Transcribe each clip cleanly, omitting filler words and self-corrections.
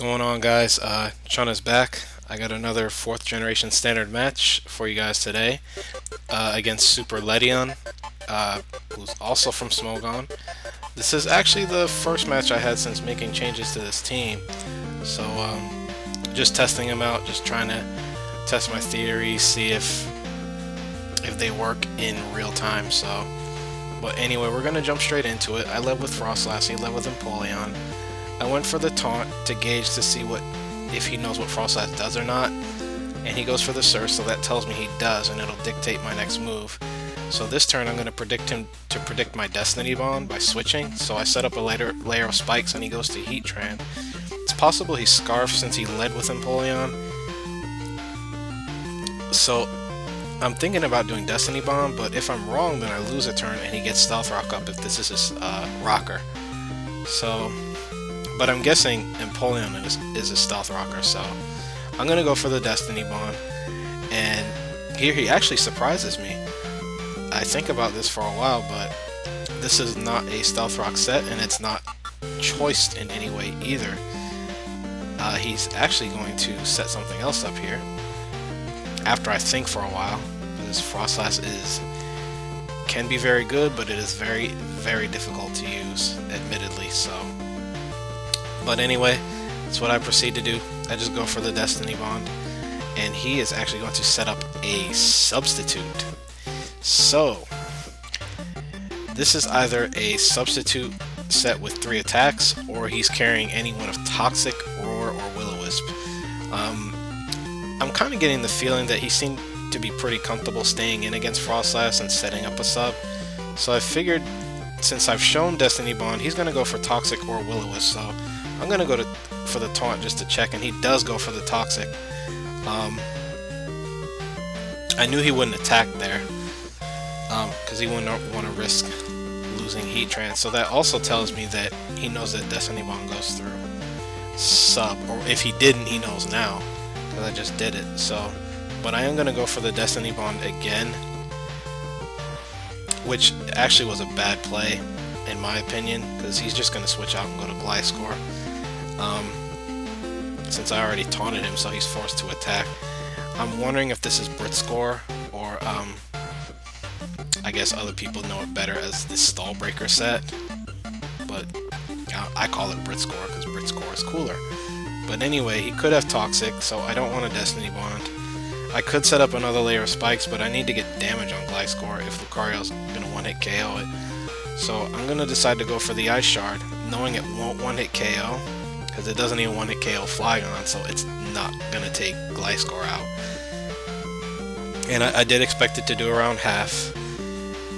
Going on, guys? Chun is back. I got another 4th generation standard match for you guys today against SuperLedian, who's also from Smogon. This is actually the first match I had since making changes to this team, so just testing them out, just trying to test my theories, see if they work in real time. So, but anyway, we're gonna jump straight into it. I led with Frostlass, he led with Empoleon. I went for the taunt to gauge to see if he knows what Frostlass does or not, and he goes for the Surge, so that tells me he does, and it'll dictate my next move. So this turn I'm going to predict him to predict my Destiny Bond by switching, so I set up a layer of spikes and he goes to Heatran. It's possible he Scarfs since he led with Empoleon, so I'm thinking about doing Destiny Bomb, but if I'm wrong then I lose a turn and he gets Stealth Rock up if this is his rocker. So, but I'm guessing Empoleon is a Stealth Rocker, so I'm gonna go for the Destiny Bond, and here he actually surprises me. I think about this for a while, but this is not a Stealth Rock set, and it's not choiced in any way either. He's actually going to set something else up here after I think for a while, because Frostlass can be very good, but it is very, very difficult to use, admittedly. So, but anyway, that's what I proceed to do. I just go for the Destiny Bond, and he is actually going to set up a substitute. So, this is either a substitute set with 3 attacks, or he's carrying any one of Toxic, Roar, or Will-O-Wisp. I'm kind of getting the feeling that he seemed to be pretty comfortable staying in against Frostlass and setting up a sub. So I figured, since I've shown Destiny Bond, he's going to go for Toxic or Will-O-Wisp, so I'm going to go for the taunt just to check, and he does go for the Toxic. I knew he wouldn't attack there, because he wouldn't want to risk losing Heatran, so that also tells me that he knows that Destiny Bond goes through sub, or if he didn't, he knows now, because I just did it. So, but I am going to go for the Destiny Bond again, which actually was a bad play in my opinion, because he's just going to switch out and go to Gliscor, since I already taunted him, so he's forced to attack. I'm wondering if this is Blitzscore, or I guess other people know it better as the Stall Breaker set, but I call it Blitzscore because Blitzscore is cooler. But anyway, he could have Toxic, so I don't want a Destiny Bond. I could set up another layer of spikes, but I need to get damage on Gliscor if Lucario's going to one-hit KO it. So I'm going to decide to go for the Ice Shard, knowing it won't one-hit KO, because it doesn't even one-hit KO Flygon, so it's not going to take Gliscor out. And I did expect it to do around half,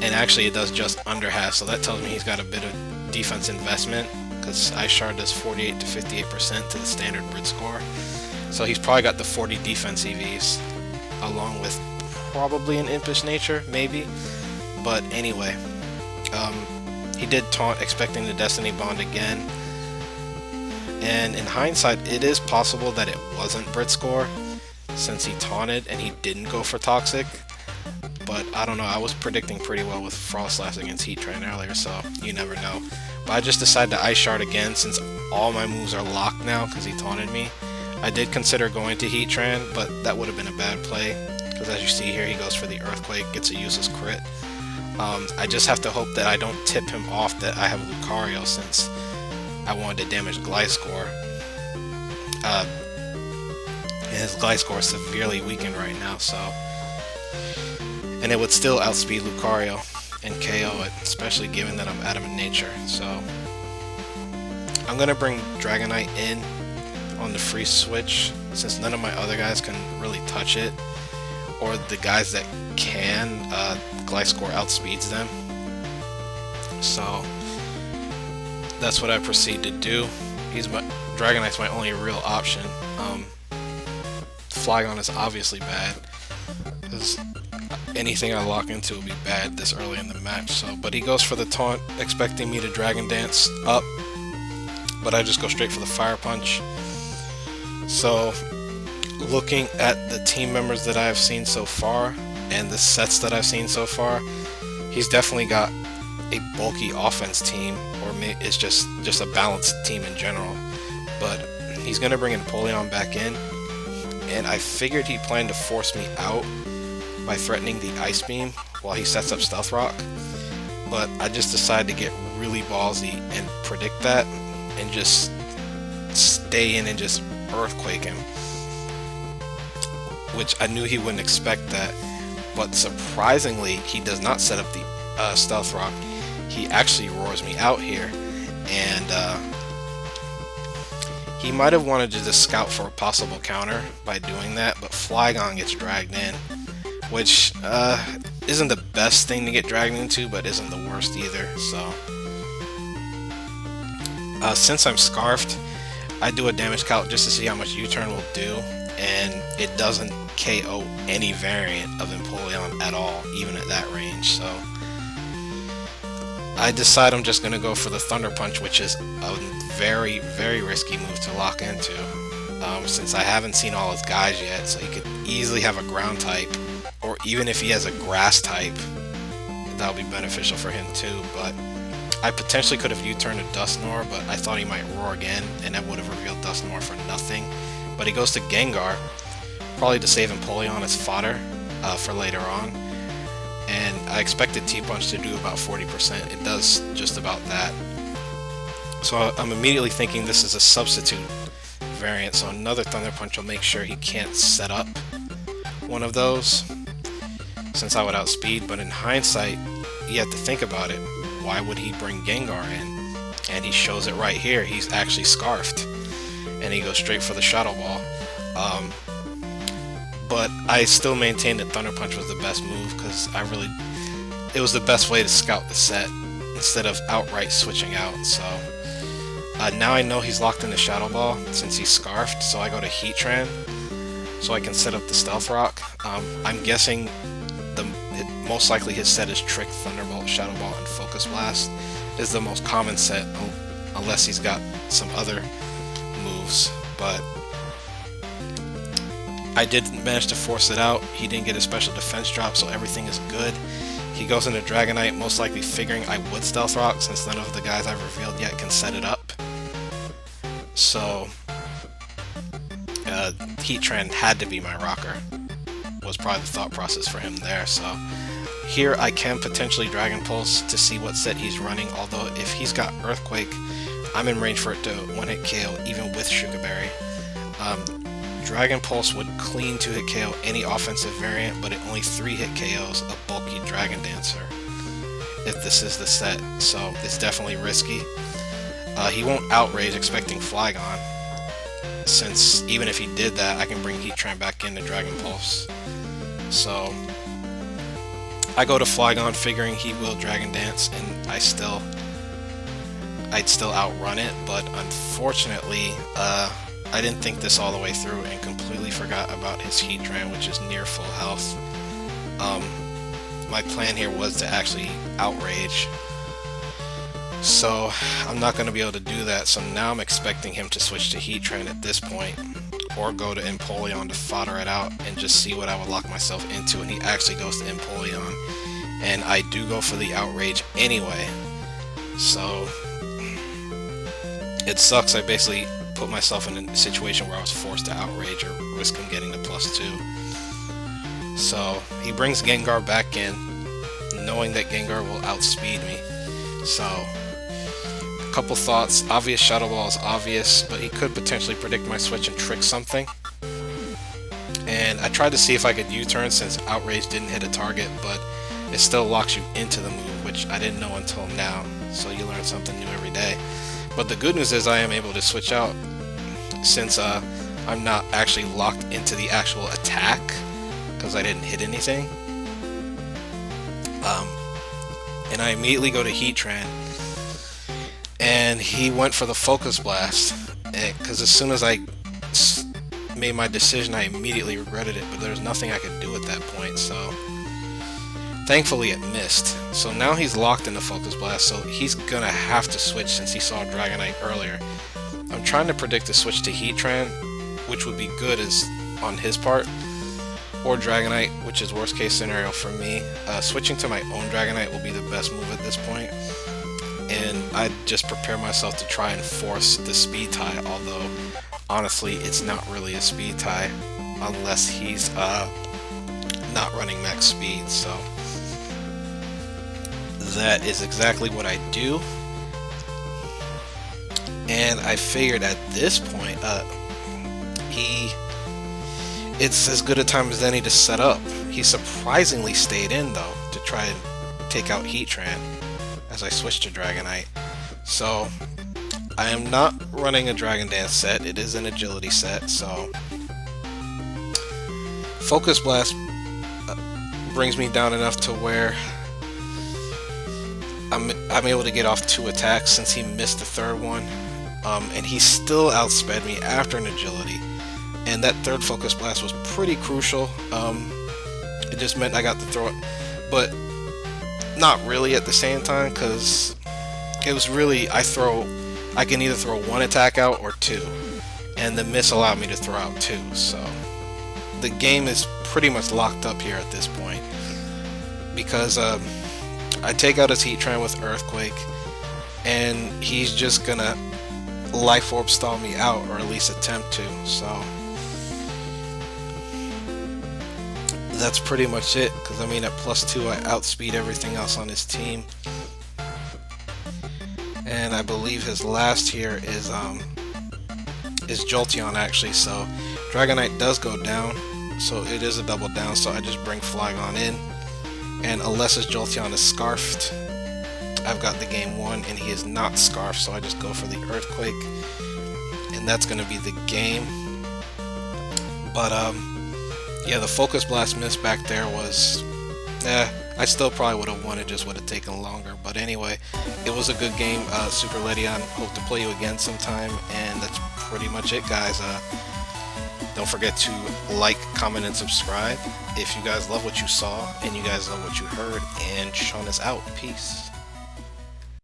and actually it does just under half, so that tells me he's got a bit of defense investment, because Ice Shard does 48 to 58% to the standard Blitzscore. So he's probably got the 40 defense EVs, along with probably an Impish Nature, maybe. But anyway, he did taunt expecting the Destiny Bond again. And in hindsight, it is possible that it wasn't Blitzscore, since he taunted and he didn't go for Toxic. But I don't know, I was predicting pretty well with Frostlass against Heatran earlier, so you never know. But I just decided to Ice Shard again, since all my moves are locked now because he taunted me. I did consider going to Heatran, but that would have been a bad play, because as you see here, he goes for the Earthquake, gets a useless crit. I just have to hope that I don't tip him off that I have Lucario, since I wanted to damage Gliscor. And his Gliscor is severely weakened right now, so... And it would still outspeed Lucario and KO it, especially given that I'm Adamant Nature. So I'm going to bring Dragonite in on the free switch, since none of my other guys can really touch it, or the guys that can, Gliscor outspeeds them. So that's what I proceed to do. Dragonite's my only real option. Flygon is obviously bad, because anything I lock into will be bad this early in the match. So, but he goes for the taunt, expecting me to Dragon Dance up, but I just go straight for the Fire Punch. So, looking at the team members that I have seen so far, and the sets that I've seen so far, he's definitely got a bulky offense team, or it's just a balanced team in general. But he's gonna bring Empoleon back in, and I figured he planned to force me out by threatening the Ice Beam while he sets up Stealth Rock, but I just decided to get really ballsy and predict that and just stay in and just Earthquake him, which I knew he wouldn't expect that, but surprisingly he does not set up the Stealth Rock. He actually roars me out here, and he might have wanted to just scout for a possible counter by doing that, but Flygon gets dragged in, which isn't the best thing to get dragged into, but isn't the worst either. So since I'm Scarfed, I do a damage calc just to see how much U-turn will do, and it doesn't KO any variant of Empoleon at all, even at that range. So I decide I'm just going to go for the Thunder Punch, which is a very, very risky move to lock into, since I haven't seen all his guys yet, so he could easily have a ground type, or even if he has a grass type, that'll be beneficial for him too. But I potentially could have U-turned to Dusknoir, but I thought he might roar again, and that would have revealed Dusknoir for nothing. But he goes to Gengar, probably to save Empoleon as fodder for later on. And I expected T-Punch to do about 40%. It does just about that. So I'm immediately thinking this is a substitute variant, so another Thunder Punch will make sure he can't set up one of those, since I would outspeed. But in hindsight, you have to think about it. Why would he bring Gengar in? And he shows it right here. He's actually Scarfed, and he goes straight for the Shadow Ball. But I still maintain that Thunder Punch was the best move, because it was the best way to scout the set instead of outright switching out. So now I know he's locked in the Shadow Ball since he's Scarfed, so I go to Heatran so I can set up the Stealth Rock. I'm guessing most likely his set is Trick, Thunderbolt, Shadow Ball, and Focus Blast is the most common set, unless he's got some other moves. But I did manage to force it out. He didn't get a special defense drop, so everything is good. He goes into Dragonite, most likely figuring I would Stealth Rock, since none of the guys I've revealed yet can set it up. So Heatran had to be my rocker, was probably the thought process for him there. So here I can potentially Dragon Pulse to see what set he's running, although if he's got Earthquake, I'm in range for it to one-hit KO even with Sugar Berry. Dragon Pulse would clean 2-hit KO any offensive variant, but it only 3-hit KOs a bulky Dragon Dancer if this is the set, so it's definitely risky. He won't Outrage expecting Flygon, since even if he did that, I can bring Heatran back into Dragon Pulse. So I go to Flygon figuring he will Dragon Dance, and I'd still outrun it, but unfortunately I didn't think this all the way through and completely forgot about his Heatran, which is near full health. My plan here was to actually Outrage, so I'm not going to be able to do that. So now I'm expecting him to switch to Heatran at this point, or go to Empoleon to fodder it out and just see what I would lock myself into, and he actually goes to Empoleon, and I do go for the Outrage anyway. So it sucks. I basically put myself in a situation where I was forced to Outrage or risk him getting the +2. So he brings Gengar back in, knowing that Gengar will outspeed me. So a couple thoughts. Obvious Shadow Ball is obvious, but he could potentially predict my switch and trick something. And I tried to see if I could U-turn, since Outrage didn't hit a target, but it still locks you into the move, which I didn't know until now. So you learn something new every day. But the good news is I am able to switch out, since I'm not actually locked into the actual attack, because I didn't hit anything. And I immediately go to Heatran, and he went for the Focus Blast, because as soon as I made my decision, I immediately regretted it, but there was nothing I could do at that point, so thankfully it missed. So now he's locked in the Focus Blast, so he's gonna have to switch since he saw Dragonite earlier. I'm trying to predict a switch to Heatran, which would be good on his part, or Dragonite, which is worst case scenario for me. Switching to my own Dragonite will be the best move at this point, and I'd just prepare myself to try and force the speed tie, although honestly, it's not really a speed tie unless he's not running max speed. So that is exactly what I do. And I figured at this point, it's as good a time as any to set up. He surprisingly stayed in though to try and take out Heatran as I switched to Dragonite. So I am not running a Dragon Dance set, it is an agility set, so Focus Blast brings me down enough to where I'm able to get off 2 attacks since he missed the 3rd one, and he still outsped me after an agility, and that 3rd Focus Blast was pretty crucial. It just meant I got to throw it, but not really at the same time, because it was really, I can either throw 1 attack out or 2, and the miss allowed me to throw out 2, so the game is pretty much locked up here at this point, because I take out his Heatran with Earthquake, and he's just gonna Life Orb stall me out, or at least attempt to, so that's pretty much it, because I mean at +2 I outspeed everything else on his team. And I believe his last here is Jolteon actually, so Dragonite does go down, so it is a double down, so I just bring Flygon in, and unless his Jolteon is Scarfed, I've got the game won, and he is not Scarfed, so I just go for the Earthquake, and that's going to be the game. But yeah, the Focus Blast miss back there was, I still probably would have won, it just would have taken longer. But anyway, it was a good game. SuperLedian, hope to play you again sometime, and that's pretty much it, guys. Don't forget to like, comment, and subscribe if you guys love what you saw and you guys love what you heard. And Chun is out. Peace.